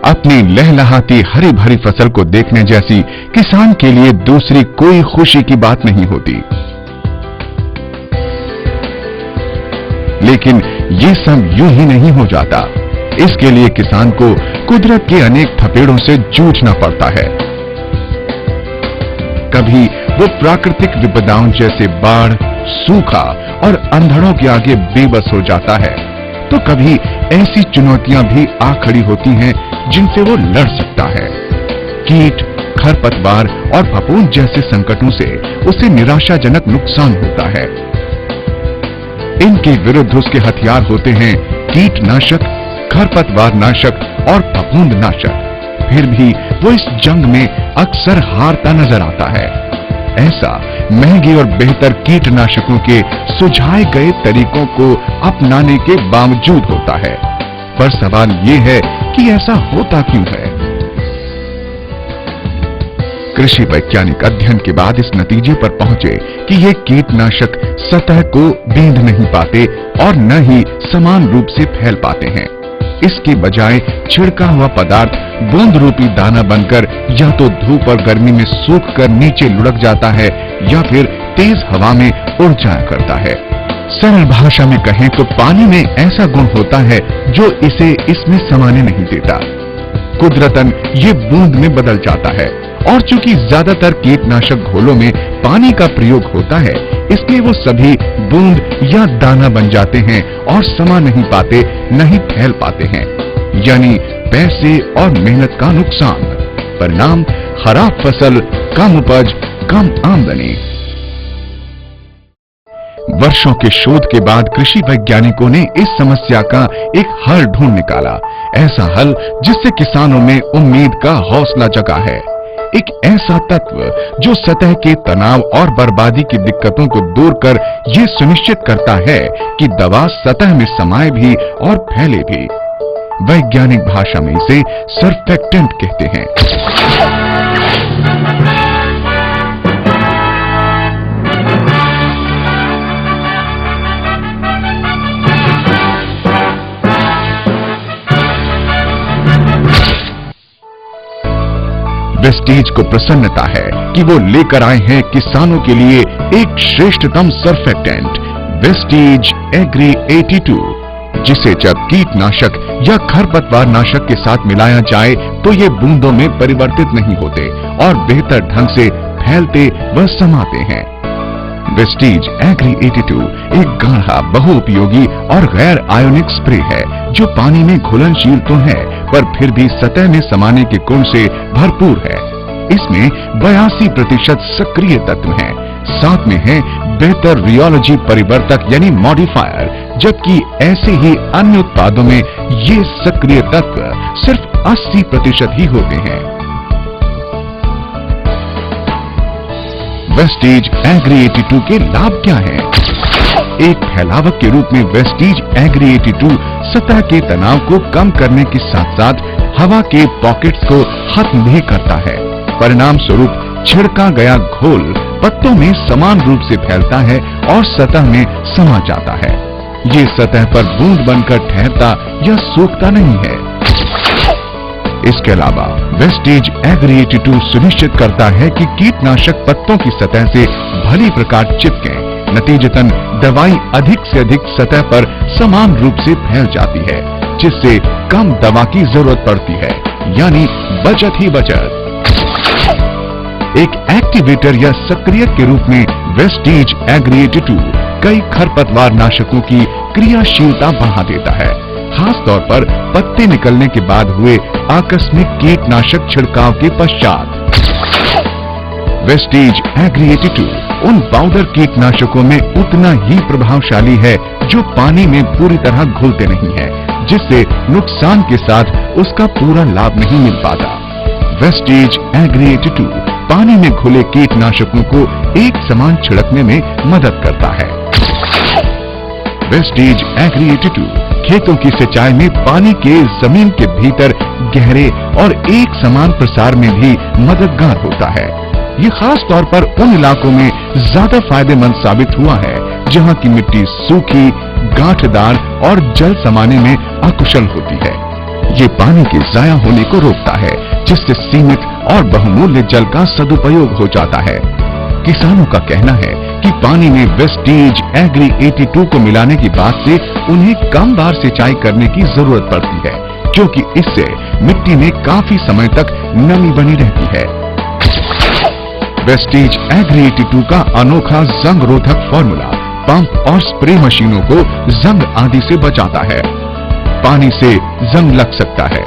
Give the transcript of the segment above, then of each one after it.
अपनी लहलहाती हरी भरी फसल को देखने जैसी किसान के लिए दूसरी कोई खुशी की बात नहीं होती। लेकिन ये सब यूं ही नहीं हो जाता। इसके लिए किसान को कुदरत के अनेक थपेड़ों से जूझना पड़ता है। कभी वो प्राकृतिक विपदाओं जैसे बाढ़, सूखा और अंधड़ों के आगे बेबस हो जाता है, तो कभी ऐसी चुनौतियां भी आ खड़ी होती हैं जिनसे वो लड़ सकता है। कीट, खरपतवार और फफूंद जैसे संकटों से उसे निराशाजनक नुकसान होता है। इनके विरुद्ध उसके हथियार होते हैं कीटनाशक, खरपतवार नाशक और फफूंद नाशक। फिर भी वो इस जंग में अक्सर हारता नजर आता है। ऐसा महंगे और बेहतर कीटनाशकों के सुझाए गए तरीकों को अपनाने के बावजूद होता है। पर सवाल ये है कि ऐसा होता क्यों है? कृषि वैज्ञानिक अध्ययन के बाद इस नतीजे पर पहुंचे कि ये कीटनाशक सतह को बींध नहीं पाते और न ही समान रूप से फैल पाते हैं। इसके बजाय छिड़का हुआ पदार्थ बूंद रूपी दाना बनकर या तो धूप और गर्मी में सूख कर नीचे लुढ़क जाता है या फिर तेज हवा में उड़ जाया करता है। सरल भाषा में कहें तो पानी में ऐसा गुण होता है जो इसे इसमें समाने नहीं देता। कुदरतन ये बूंद में बदल जाता है और चूंकि ज्यादातर कीटनाशक घोलों में पानी का प्रयोग होता है, इसलिए वो सभी बूंद या दाना बन जाते हैं और समा नहीं पाते, नहीं फैल पाते हैं। यानी पैसे और मेहनत का नुकसान। परिणाम खराब फसल, कम उपज, कम आमदनी। वर्षों के शोध के बाद कृषि वैज्ञानिकों ने इस समस्या का एक हल ढूंढ निकाला। ऐसा हल जिससे किसानों में उम्मीद का हौसला जगा है। एक ऐसा तत्व जो सतह के तनाव और बर्बादी की दिक्कतों को दूर कर ये सुनिश्चित करता है कि दवा सतह में समाये भी और फैले भी। वैज्ञानिक भाषा में इसे सर्फेक्टेंट कहते हैं। वेस्टीज को प्रसन्नता है कि वो लेकर आए हैं किसानों के लिए एक श्रेष्ठतम सर्फेक्टेंट, वेस्टीज एग्री 82, जिसे जब कीटनाशक या खरपतवार नाशक के साथ मिलाया जाए तो ये बूंदों में परिवर्तित नहीं होते और बेहतर ढंग से फैलते व समाते हैं। वेस्टीज एग्री 82 एक गाढ़ा, बहुउपयोगी और गैर आयोनिक स्प्रे है जो पानी में घुलनशील तो है पर फिर भी सतह में समाने के गुण से भरपूर है। इसमें 82% सक्रिय तत्व हैं। साथ में है बेहतर रियोलॉजी परिवर्तक यानी मॉडिफायर, जबकि ऐसे ही अन्य उत्पादों में ये सक्रिय तत्व सिर्फ 80% ही होते हैं। वेस्टीज एग्री 82 के लाभ क्या हैं? एक फैलावक के रूप में वेस्टीज एग्री 82 सतह के तनाव को कम करने के साथ साथ हवा के पॉकेट्स को खत्म भी करता है। परिणाम स्वरूप छिड़का गया घोल पत्तों में समान रूप से फैलता है और सतह में समा जाता है। ये सतह पर बूंद बनकर ठहरता या सूखता नहीं है। इसके अलावा वेस्टीज एग्री 82 सुनिश्चित करता है कि कीटनाशक पत्तों की सतह से भली प्रकार चिपके। नतीजतन दवाई अधिक से अधिक सतह पर समान रूप से फैल जाती है, जिससे कम दवा की जरूरत पड़ती है, यानी बचत ही बचत। एक एक्टिवेटर या सक्रियक के रूप में वेस्टीज एग्री 82 कई खरपतवार नाशकों की क्रियाशीलता बढ़ा देता है, खास तौर पर पत्ते निकलने के बाद हुए आकस्मिक कीटनाशक छिड़काव के पश्चात। वेस्टीज एग्री 82 उन पाउडर कीटनाशकों में उतना ही प्रभावशाली है जो पानी में पूरी तरह घुलते नहीं है, जिससे नुकसान के साथ उसका पूरा लाभ नहीं मिल पाता। वेस्टीज एग्री 82 पानी में घुले कीटनाशकों को एक समान छिड़कने में मदद करता है। वेस्टीज एग्री 82 खेतों की सिंचाई में पानी के जमीन के भीतर गहरे और एक समान प्रसार में भी मददगार होता है। ये खास तौर पर उन इलाकों में ज्यादा फायदेमंद साबित हुआ है जहां की मिट्टी सूखी, गांठदार और जल समाने में अकुशल होती है। ये पानी के जाया होने को रोकता है, जिससे सीमित और बहुमूल्य जल का सदुपयोग हो जाता है। किसानों का कहना है कि पानी में वेस्टीज एग्री 82 को मिलाने के बाद से उन्हें कम बार सिंचाई करने की जरूरत पड़ती है, क्योंकि इससे मिट्टी में काफी समय तक नमी बनी रहती है। वेस्टीज एग्री 82 का अनोखा जंग रोधक फॉर्मूला पंप और स्प्रे मशीनों को जंग आदि से बचाता है। पानी से जंग लग सकता है।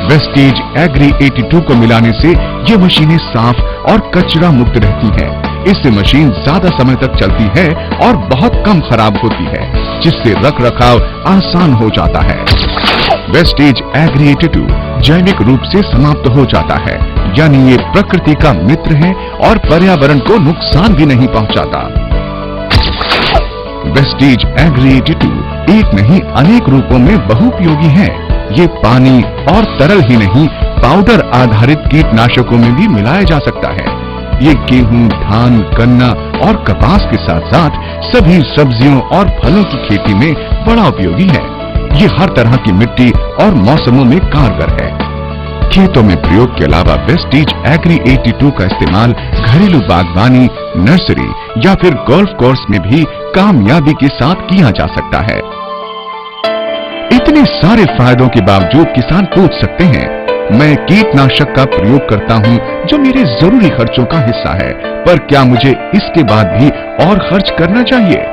वेस्टीज एग्री 82 को मिलाने से ये मशीनें साफ और कचरा मुक्त रहती हैं। इससे मशीन ज्यादा समय तक चलती है और बहुत कम खराब होती है, जिससे रख रखाव आसान हो जाता है। वेस्टीज एग्री 82 जैविक रूप से समाप्त हो जाता है, यानी ये प्रकृति का मित्र है और पर्यावरण को नुकसान भी नहीं पहुंचाता। वेस्टीज एग्री 82 एक नहीं अनेक रूपों में बहुपयोगी है। ये पानी और तरल ही नहीं, पाउडर आधारित कीटनाशकों में भी मिलाया जा सकता है। ये गेहूं, धान, गन्ना और कपास के साथ साथ सभी सब्जियों और फलों की खेती में बड़ा उपयोगी है। ये हर तरह की मिट्टी और मौसमों में कारगर है। खेतों में प्रयोग के अलावा वेस्टीज एग्री 82 का इस्तेमाल घरेलू बागवानी, नर्सरी या फिर गोल्फ कोर्स में भी कामयाबी के साथ किया जा सकता है। इतने सारे फायदों के बावजूद किसान पूछ सकते हैं, मैं कीटनाशक का प्रयोग करता हूं जो मेरे जरूरी खर्चों का हिस्सा है, पर क्या मुझे इसके बाद भी और खर्च करना चाहिए?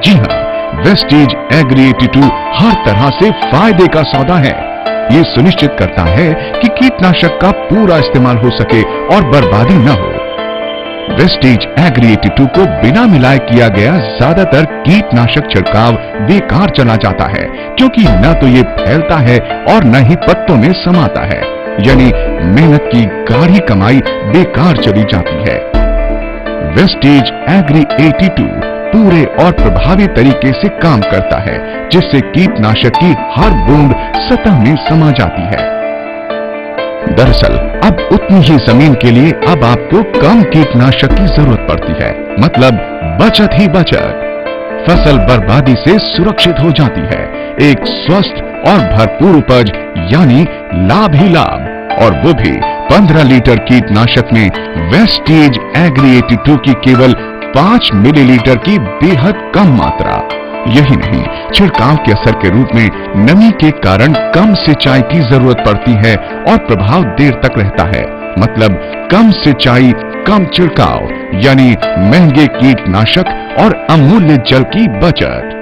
जी हाँ, वेस्टीज एग्री 82 हर तरह से फायदे का सौदा है। ये सुनिश्चित करता है कि कीटनाशक का पूरा इस्तेमाल हो सके और बर्बादी न हो। वेस्टीज एग्री 82 को बिना मिलाए किया गया ज्यादातर कीटनाशक छिड़काव बेकार चला जाता है, क्योंकि न तो ये फैलता है और न ही पत्तों में समाता है, यानी मेहनत की गाढ़ी कमाई बेकार चली जाती है। वेस्टीज एग्री 82 पूरे और प्रभावी तरीके से काम करता है, जिससे कीटनाशक की हर बूंद सतह में समा जाती है। दरअसल अब उतनी ही जमीन के लिए अब आपको कम कीटनाशक की जरूरत पड़ती है, मतलब बचत ही बचत। फसल बर्बादी से सुरक्षित हो जाती है। एक स्वस्थ और भरपूर उपज यानी लाभ ही लाभ, और वो भी 15 लीटर कीटनाशक में वेस्टीज एग्री 82 की केवल 5 मिलीलीटर की बेहद कम मात्रा। यही नहीं, छिड़काव के असर के रूप में नमी के कारण कम सिंचाई की जरूरत पड़ती है और प्रभाव देर तक रहता है, मतलब कम सिंचाई, कम छिड़काव, यानी महंगे कीटनाशक और अमूल्य जल की बचत।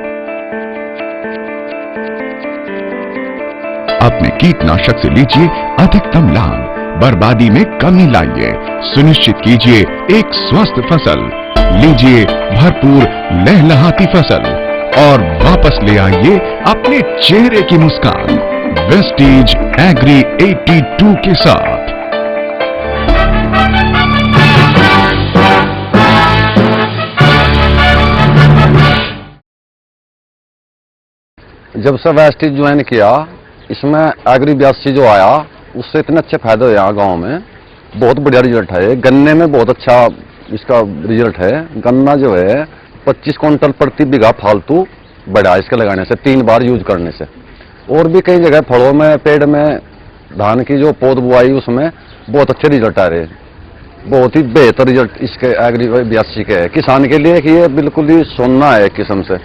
अपने कीटनाशक से लीजिए अधिकतम लाभ, बर्बादी में कमी लाइए, सुनिश्चित कीजिए एक स्वस्थ फसल, लीजिए भरपूर लहलहाती फसल और वापस ले आइए अपने चेहरे की मुस्कान वेस्टीज एग्री 82 के साथ। जब से वेस्टीज ज्वाइन किया, इसमें एग्री 82 जो आया, उससे इतने अच्छे फायदे हुए यहाँ गांव में। बहुत बढ़िया रिजल्ट है। गन्ने में बहुत अच्छा इसका रिजल्ट है। गन्ना जो है 25 क्विंटल प्रति बीघा फालतू बढ़ा इसके लगाने से, 3 बार यूज करने से। और भी कई जगह फलों में, पेड़ में, धान की जो पौध बुआई, उसमें बहुत अच्छे रिजल्ट आ रहे हैं। बहुत ही बेहतर रिजल्ट इसके एग्री 82 के है किसान के लिए कि ये बिल्कुल ही सोना है एक किस्म से।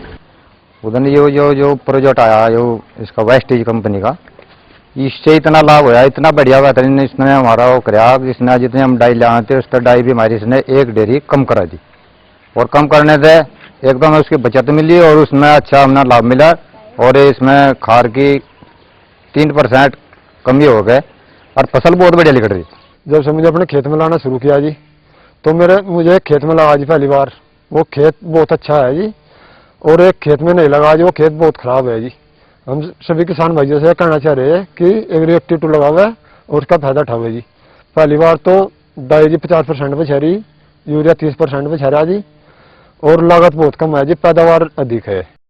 उधर जो प्रोजेक्ट आया जो इसका वेस्टीज कंपनी का, इससे इतना लाभ होया, इतना बढ़िया बेहतरीन इसने हमारा वो कराया। इसने जितने हम डाई ले आते उस डाई भी हमारी इसने 1 डेयरी कम करा दी, और कम करने से एकदम उसकी बचत मिली और उसमें अच्छा हमने लाभ मिला। और इसमें खाद की 3% कमी हो गए और फसल बहुत बढ़िया निकल रही। जब से मुझे अपने खेत में लाना शुरू किया जी, तो मुझे खेत में लगा जी पहली बार। वो खेत बहुत अच्छा है जी, और एक खेत में नहीं लगा जी, वो खेत बहुत खराब है जी। हम सभी किसान भाइयों से कहना चाह रहे हैं कि एग्री 82 लगा हुआ है और उसका फायदा उठाओ जी। पहली बार तो डाई जी 50% पे छरी, यूरिया 30% पे छरा जी, और लागत बहुत कम है जी, पैदावार अधिक है।